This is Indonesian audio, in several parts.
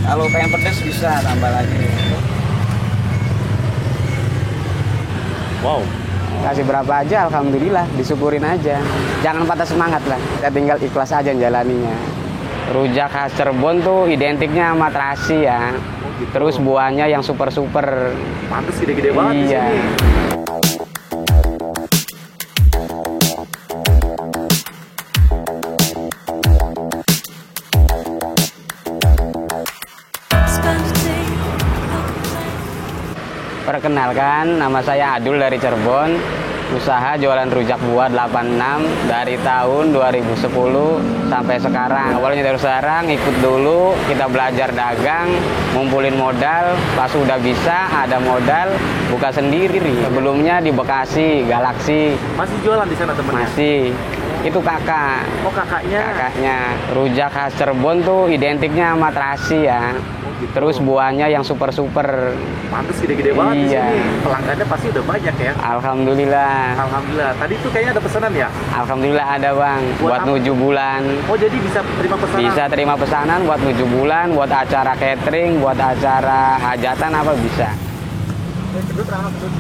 Kalau pengen pedes bisa tambah lagi. Wow. Kasih berapa aja, alhamdulillah, disyukurin aja. Jangan patah semangat lah, kita tinggal ikhlas aja jalaninya. Rujak khas Cirebon tuh identiknya sama terasi ya. Gitu. Terus buahnya yang super-super. Pantes gede-gede banget di Iya. sini. Perkenalkan, nama saya Adul dari Cirebon. Usaha jualan rujak buah 86 dari tahun 2010 sampai sekarang. Awalnya dari sekarang ikut dulu, kita belajar dagang, ngumpulin modal. Pas udah bisa, ada modal, buka sendiri. Sebelumnya di Bekasi, Galaksi. Masih jualan di sana temennya? Masih. Itu kakak. Oh, kakaknya. Kakaknya. Rujak khas Cirebon tuh identiknya sama terasi ya. Gitu. Terus buahnya yang super-super. Pantes gede-gede banget di Iya. sini. Pelanggannya pasti udah banyak ya. Alhamdulillah. Alhamdulillah. Tadi tuh kayaknya ada pesanan ya? Alhamdulillah ada bang. Buat Buat apa? 7 bulan. Oh, jadi bisa terima pesanan? Bisa terima pesanan buat 7 bulan, buat acara catering, buat acara hajatan apa bisa. Kedut, ramah kedut.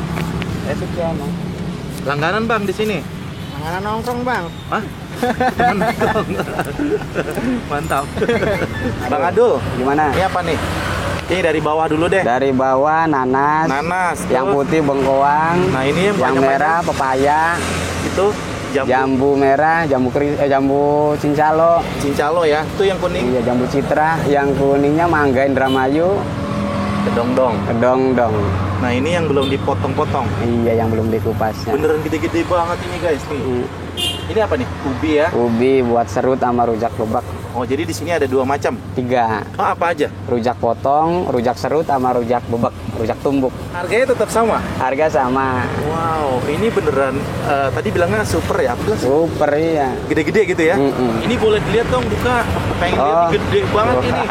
Itu ya bang. Langganan bang di sini? Mana nongkrong bang? Hah? Mantap. Mantap. Bang Adul, Gimana? ini apa nih? Ini dari bawah dulu deh. Dari bawah nanas, Nanas. yang terus putih bengkoang, Nah, ini yang yang banyak-banyak. merah pepaya, Itu jambu jambu merah, jambu cincalo, cincalo ya. Itu yang kuning. iya jambu citra, yang kuningnya mangga Indramayu, Kedong-dong. kedong-dong. Nah, ini yang belum dipotong-potong. Iya yang belum dikupasnya. Beneran gede-gede banget ini guys nih. Ini apa nih? Ubi ya. Ubi buat serut sama rujak bebek. Oh, jadi di sini ada 2 macam. 3. Oh, apa aja? Rujak potong, rujak serut sama rujak bebek, rujak tumbuk. Harganya tetap sama. Harga sama. Wow, ini beneran tadi bilangnya super ya? Apa bilang Super iya. gede-gede gitu ya? Mm-mm. Ini boleh dilihat dong, buka. Pengen lihat Oh. gede banget ini.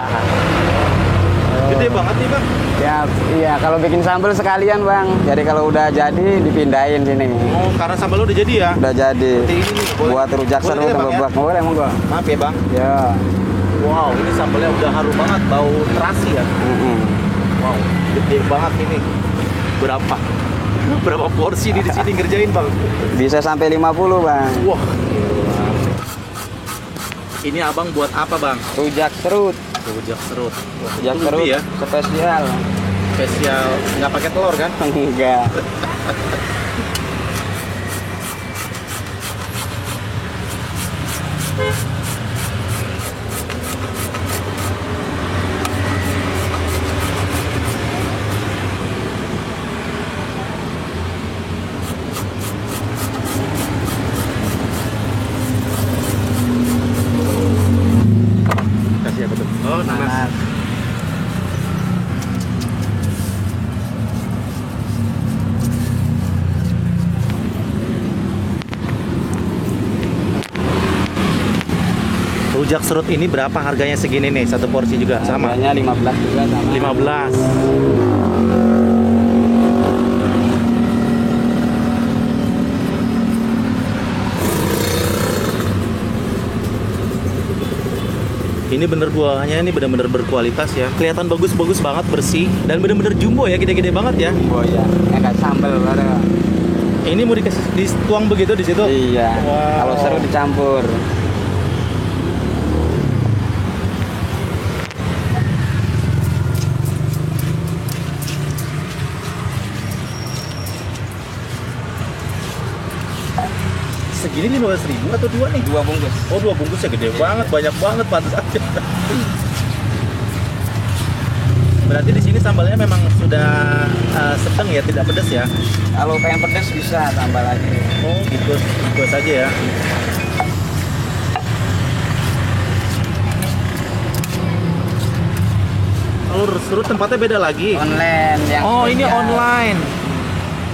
Gede banget nih bang. Ya, iya kalau bikin sambal sekalian bang. Jadi kalau udah jadi dipindahin sini. Oh, karena sambal udah jadi ya? Udah jadi. Seperti ini nih, boleh. Buat rujak Boleh serut ya, sama Bang, ya? bebek. Boleh monggo. Maaf ya bang. Ya. Wow, ini sambalnya udah harum banget, bau terasi ya. Mm-mm. Wow, gede banget ini. Berapa? Berapa porsi di sini ngerjain bang? Bisa sampai 50 bang. Wah. Ini abang buat apa bang? Rujak serut. Rujak serut. Rujak Ubi serut ya? spesial. Spesial, nggak pakai telur kan? Enggak. Kasih apa tuh? Oh, nanas. Rujak serut ini berapa harganya segini nih? Satu porsi juga sama? Harganya 15 juga sama. 15. Ini bener buahnya, ini bener-bener berkualitas ya. Kelihatan bagus-bagus banget, bersih dan bener-bener jumbo ya, gede-gede banget ya. Oh ya, kayak sambal ada. Ini mau dikasih dituang begitu di situ? Iya. Wow. Kalau serut dicampur. Segini 15.000 atau 2 nih? 2 bungkus. Oh, 2 bungkus ya, gede banget, banyak banget, pantas aja. Berarti di sini sambalnya memang sudah sedang ya, tidak pedas ya? Kalau pengen pedas bisa tambah lagi. Oh, gitu saja ya. Kalau serut tempatnya beda lagi. Online yang Oh, ini spesial. online.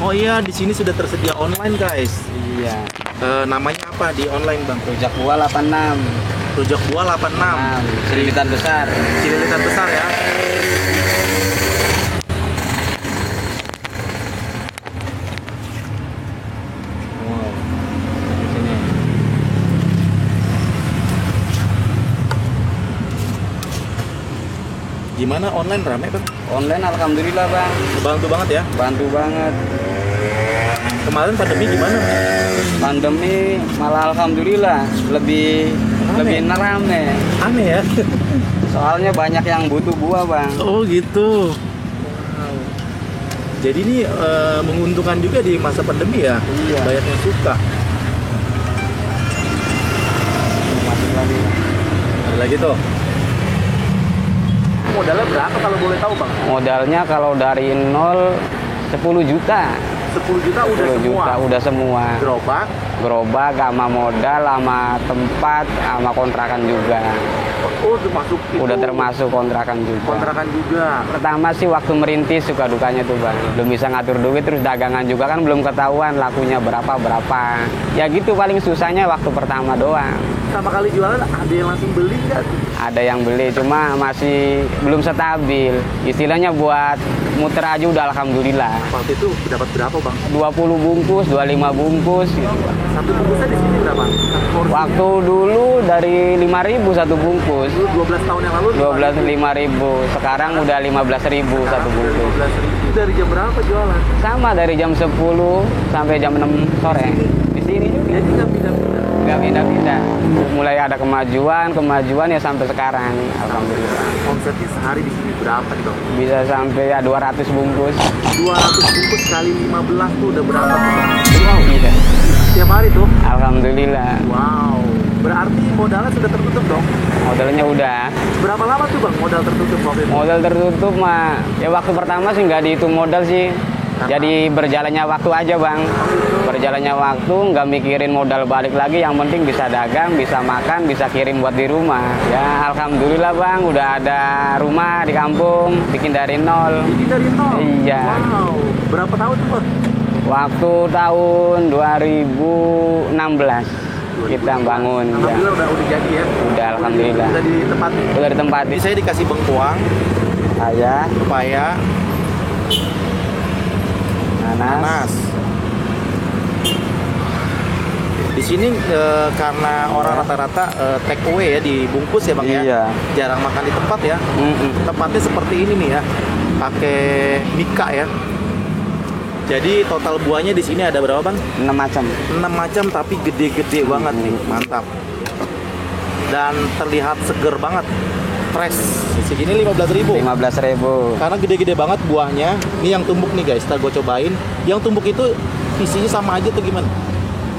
Oh iya, di sini sudah tersedia online, guys. Iya. Namanya apa di online, Bang? Rujak buah 86. Rujak buah 86. Cililitan besar. Cililitan besar ya. Wow. Di sini. Gimana online rame Bang? Online alhamdulillah Bang. Bantu banget ya. Bantu banget. Kemarin pandemi gimana? Pandemi malah alhamdulillah lebih rame. Aneh ya. Soalnya banyak yang butuh buah Bang. Oh gitu. Wow. Jadi ini menguntungkan juga di masa pandemi ya. Iya. Banyak yang suka. Masuk lagi. Ada lagi tuh. Modalnya berapa kalau boleh tahu Bang? Modalnya kalau dari nol 10 juta. 10 juta udah 10 semua. juta udah semua. Gerobak sama modal sama tempat sama kontrakan juga. Oh, termasuk itu. Udah termasuk kontrakan juga. Kontrakan juga. Pertama sih waktu merintis suka dukanya tuh Bang. Belum bisa ngatur duit, terus dagangan juga kan belum ketahuan lakunya berapa. Ya gitu paling susahnya waktu pertama doang. Pertama kali jualan ada yang langsung beli nggak? Ada yang beli cuma masih belum stabil. Istilahnya buat muter aja udah alhamdulillah. Waktu itu dapat berapa Bang? 20 bungkus, 25 bungkus gitu. Satu bungkusnya di sini berapa? Waktu dulu dari 5.000 satu bungkus. Dulu 12 tahun yang lalu 5.000. Sekarang udah 15.000 satu bungkus. 15.000 dari jam berapa jualan? Sama dari jam 10 sampai jam 6 sore. Di sini juga. Jadi nggak pindah-pindah. Nggak pindah-pindah. Mulai ada kemajuan ya sampai sekarang. Alhamdulillah. Omsetnya sehari di sini berapa nih Bang? Bisa sampai ya 200 bungkus. 200 bungkus kali 15 tuh udah berapa tuh Bang? Wow, iya. Tiap hari tuh? Alhamdulillah. Wow. Berarti modalnya sudah tertutup dong? Modalnya udah. Berapa lama tuh Bang modal tertutup waktu itu? Modal tertutup mah ya waktu pertama sih nggak dihitung modal sih. Jadi berjalannya waktu aja Bang. Berjalannya waktu nggak mikirin modal balik lagi, yang penting bisa dagang, bisa makan, bisa kirim buat di rumah. Ya alhamdulillah Bang, udah ada rumah di kampung, bikin dari nol. Bikin dari nol? Iya. Wow. Berapa tahun tuh Bang? Waktu tahun 2016 kita bangun. Alhamdulillah ya. udah jadi ya? Udah alhamdulillah. Udah ditempatin? Udah ditempatin. Ini saya dikasih bengkuang, pepaya, nanas. Di sini karena orang rata-rata take away ya, dibungkus ya Bang ya. Iya. Jarang makan di tempat ya. Tempatnya seperti ini nih ya. Pakai mika ya. Jadi total buahnya di sini ada berapa Bang? 6 macam. 6 macam tapi gede-gede banget nih, mantap. Dan terlihat seger banget. Fresh. Segini 15.000. 15.000. Karena gede-gede banget buahnya. Ini yang tumbuk nih guys, gue cobain. Yang tumbuk itu isinya sama aja tuh gimana?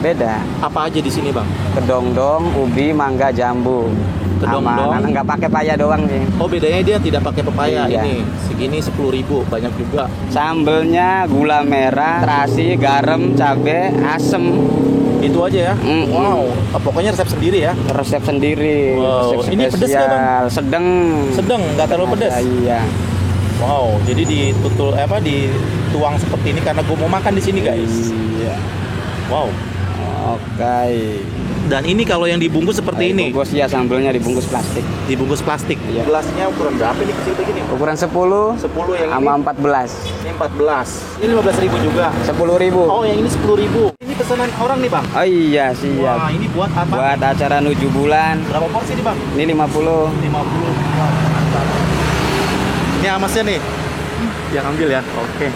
Beda. Apa aja di sini Bang? Kedongdong, ubi, mangga, jambu. Kedongdong. Nggak pakai paya doang sih. Oh bedanya dia tidak pakai pepaya. Iya. Ini segini 10.000, banyak juga. Sambelnya gula merah, terasi, garam, cabe, asem. Itu aja ya. Wow. Pokoknya resep sendiri ya. Resep sendiri. Wow. Resep Ini pedes nggak, Bang? Sedang. Sedang, nggak terlalu pedes. Iya. Wow. Jadi dituang seperti ini karena gue mau makan di sini guys. Iya. Wow. Oke. Dan ini kalau yang dibungkus seperti ini. Dibungkus ya, sambelnya dibungkus plastik. Dibungkus plastik. Iya. Gelasnya ukuran berapa nih kecil begini? Ukuran 10. 10 yang sama ini. 14. Ini 14. Ini 15.000 juga. 10.000. Oh, yang ini 10.000. Ini pesanan orang nih, Bang. Oh iya, siap. Wah, ini buat apa? Buat acara 7 bulan. Berapa porsi nih, Bang? Ini 50. 50. Wah, mantap. Ini amasnya nih. Yang ambil ya. Oke.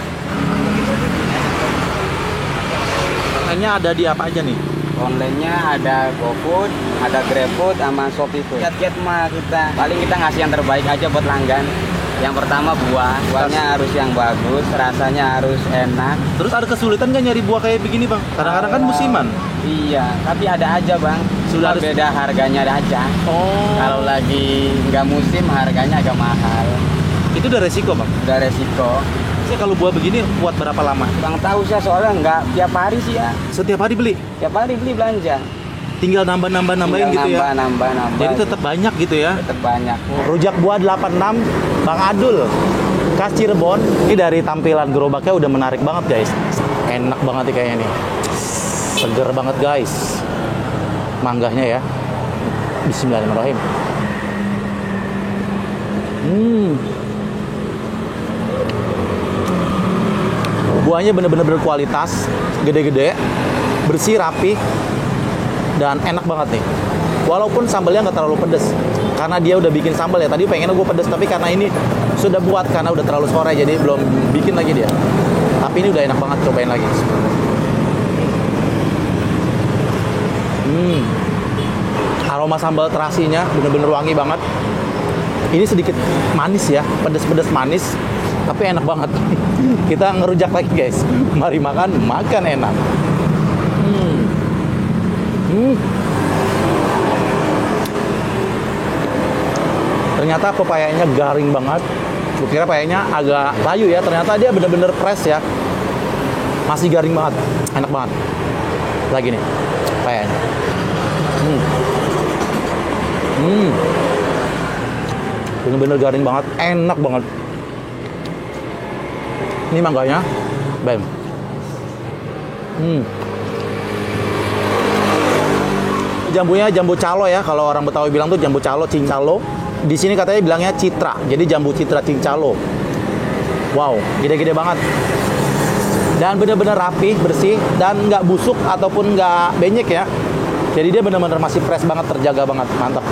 Online-nya ada di apa aja nih? Online-nya ada GoFood, ada GrabFood, sama Shopee Food. Kiat-kiat mah paling kita ngasih yang terbaik aja buat pelanggan. Yang pertama buahnya harus yang bagus, rasanya harus enak. Terus ada kesulitan nggak nyari buah kayak begini, Bang? Kadang-kadang kan musiman. Iya, tapi ada aja Bang. Sudah beda harganya aja. Oh. Kalau lagi nggak musim harganya agak mahal. Itu udah resiko, Bang? Udah resiko. Saya kalau buah begini buat berapa lama? Bang tahu saya soalnya nggak tiap hari sih ya. Setiap hari beli? Tiap hari beli belanja. Tinggal nambah-nambahin gitu ya? Nambah. Jadi tetap banyak gitu ya? Tetap banyak. Rujak buah 86, Bang Adul, khas Cirebon. Ini dari tampilan gerobaknya udah menarik banget guys. Enak banget nih kayaknya nih. Seger banget guys. Manggahnya ya. Bismillahirrahmanirrahim. Buahnya bener-bener berkualitas, gede-gede, bersih, rapi, dan enak banget nih. Walaupun sambalnya nggak terlalu pedes. karena dia udah bikin sambal ya. Tadi pengen gue pedes, tapi karena ini sudah buat karena udah terlalu sore, jadi belum bikin lagi dia. Tapi ini udah enak banget, cobain lagi. Aroma sambal terasinya bener-bener wangi banget. Ini sedikit manis ya, pedes-pedes manis, tapi enak banget. Kita ngerujak lagi guys. Mari makan enak. Ternyata pepayanya garing banget. Gue kira pepayanya agak layu ya, ternyata dia bener-bener fresh ya. Masih garing banget, enak banget. Lagi nih, pepayanya. Bener-bener garing banget, enak banget. Ini mangganya, bam. Jambunya jambu calo ya, kalau orang Betawi bilang tuh jambu calo, cincalo. Di sini katanya bilangnya citra, jadi jambu citra cincalo. Wow, gede-gede banget. Dan bener-bener rapi, bersih, dan nggak busuk ataupun nggak benyek ya. Jadi dia bener-bener masih fresh banget, terjaga banget, mantap.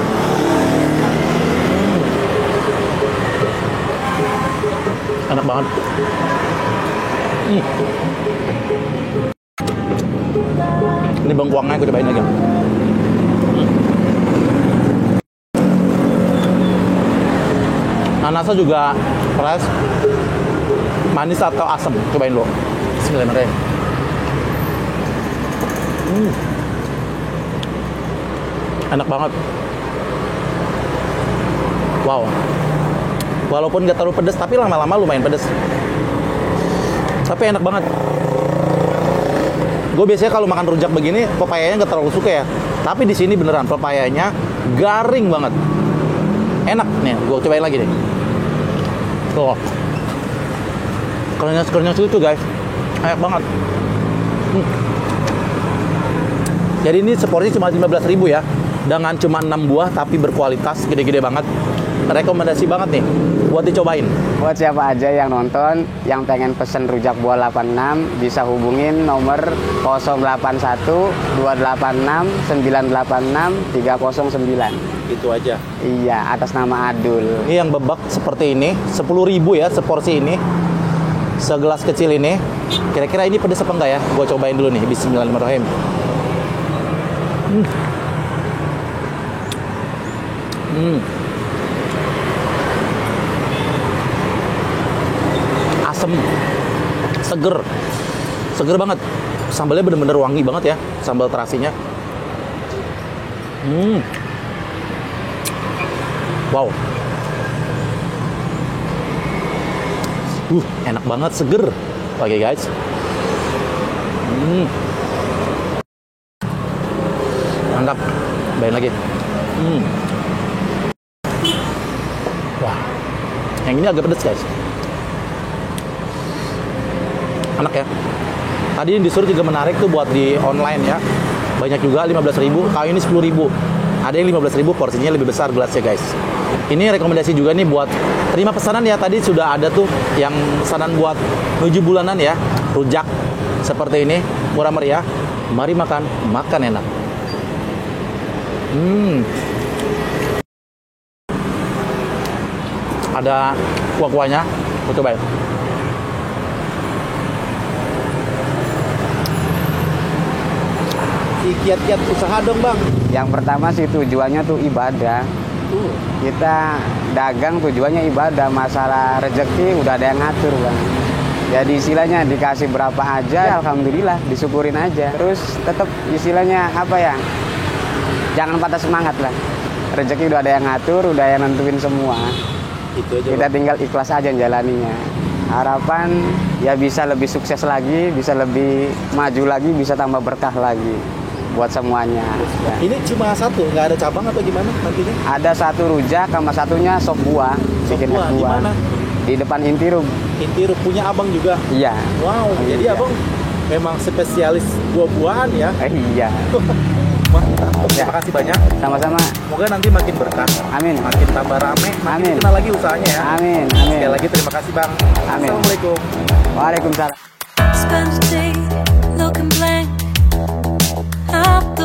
Enak banget. Ini bengkuangnya aku cobain lagi. Nanasnya juga fresh, manis atau asam, cobain dulu. Bismillahirrahmanirrahim. Enak banget. Wow. Walaupun nggak terlalu pedas, tapi lama-lama lumayan pedas. Tapi enak banget. Gue biasanya kalau makan rujak begini, pepayanya nggak terlalu suka ya. Tapi di sini beneran pepayanya garing banget. Enak nih, gue cobain lagi deh. Tuh, kerenyes itu guys, enak banget. Jadi ini seporsi cuma 15.000 ya, dengan cuma 6 buah tapi berkualitas, gede-gede banget. Rekomendasi banget nih buat dicobain. Buat siapa aja yang nonton, yang pengen pesen rujak buah 86, bisa hubungin nomor 081 286 986 309. Itu aja. Iya, atas nama Adul. Ini yang bebek seperti ini, 10.000 ya seporsi ini. Segelas kecil ini. Kira-kira ini pedes apa enggak ya? Gue cobain dulu nih. Bismillahirrahmanirrahim. Asem, seger banget. Sambalnya bener-bener wangi banget ya, sambal terasinya. Wow. Enak banget, seger. Oke guys. Mantap. Cobain lagi. Wah. Yang ini agak pedes guys. Enak ya. Tadi yang disuruh juga menarik tuh buat di online ya. Banyak juga 15.000, kalau ini 10.000. Ada yang 15.000, porsinya lebih besar gelasnya guys. Ini rekomendasi juga nih buat terima pesanan ya. Tadi sudah ada tuh yang pesanan buat menuju bulanan ya. Rujak seperti ini, murah meriah. Mari makan enak. Ada kuah-kuahnya, aku cobain. Kiat-kiat usaha dong bang. Yang pertama sih tujuannya tuh ibadah. Kita dagang tujuannya ibadah. Masalah rezeki udah ada yang ngatur bang. Jadi istilahnya dikasih berapa aja, alhamdulillah disyukurin aja. Terus tetap istilahnya apa ya? Jangan patah semangat lah. Rezeki udah ada yang ngatur, udah yang nentuin semua. Itu aja, kita bang. tinggal ikhlas aja jalaninya. Harapan ya bisa lebih sukses lagi, bisa lebih maju lagi, bisa tambah berkah lagi buat semuanya. Ya. Ini cuma satu, nggak ada cabang atau gimana nantinya? Ada satu rujak sama satunya sop buah. Bikin buah, di mana? Di depan Intirum. Intirum punya abang juga. Iya. Wow, jadi Iya. abang memang spesialis buah-buahan ya. Iya. Mantap. Ya. Terima kasih banyak. Sama-sama. Semoga nanti makin berkah. Amin. Makin tambah rame, makin Amin. dikenal lagi usahanya ya. Amin. Sekali lagi terima kasih bang. Amin. Assalamualaikum. Waalaikumsalam. Spend the day looking blank out the